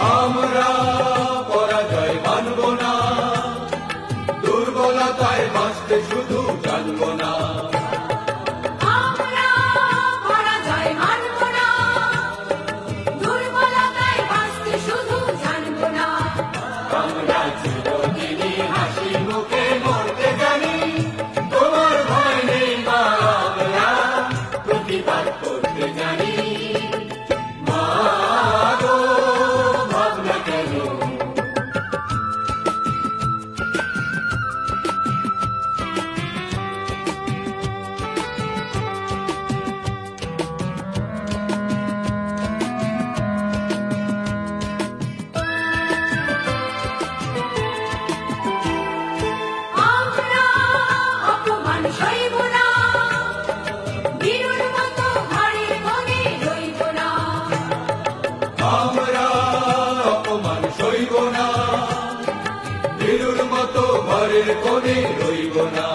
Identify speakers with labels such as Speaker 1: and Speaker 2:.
Speaker 1: আমরা পরাজয় মানব না, দুর্বলতায় বাঁচতে শুধু জানব না।
Speaker 2: আমরা পরাজয় মানব না, দুর্বলতায় বাঁচতে শুধু জানব না।
Speaker 1: আমরা চিরদিনই হাসি মুখে মরতে জানি, তোমার ভয় নেই মা, আমরা প্রতিবাদ করতে জানি। মা গো, ভাবনা কেন?
Speaker 2: আমরা অপমান সইব না, বীরুর মতো ঘরের কোণে রইব না।
Speaker 1: আমরা অপমান সইব না, বীরুর মতো ঘরের কোণে রইব না।